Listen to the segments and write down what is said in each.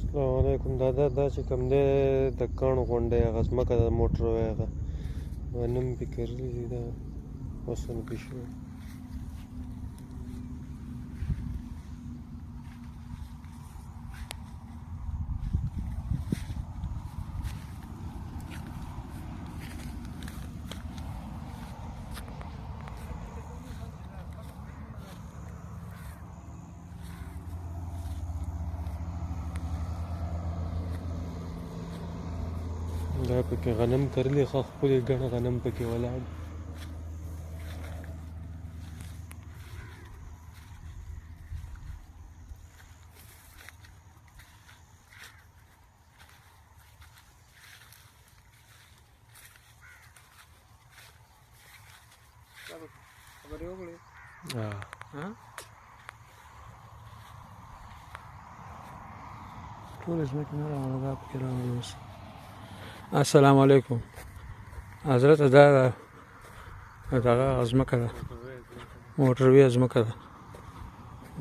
السلام علیکم. دا چې کوم دی د کاڼو غونډۍ هغه ځمکه ده، موټروی هغه غنم پې کرلي دي، دا فصل پې شوی. دا پکې غنم کرلي، ښه ښکلې ګڼ غنم پکې ولاړ. ټول ځمکې نه راغله، دا پکې راغلي اوس. السلام علیکم حضرت. دا دغه ځمکه ده، موټروی ځمکه ده،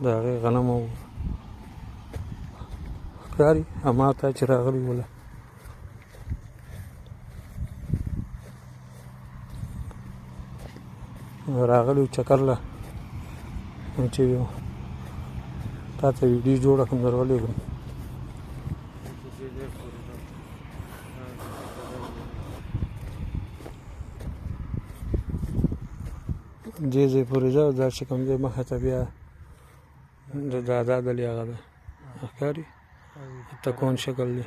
د هغې غنم او ښکاري هماته چې راغلي وله. راغلي وو چکر له، چې تا ته ویډیو جوړه کړم در ولېږم. دې ځای پورې ځه، دا چې کوم ځای مخې ته بیا د دادا دلې هغه ده، ښکاري تکون شکل دی.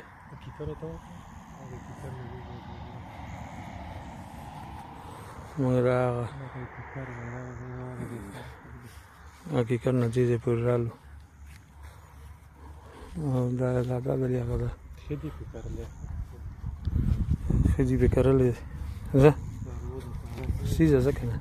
موږ د هغه حقیقت نه دې ځای پورې رالو، او دا د دادا دلې هغه ده، ښځې پې کرلی دی. ځه سیزه ځه که نه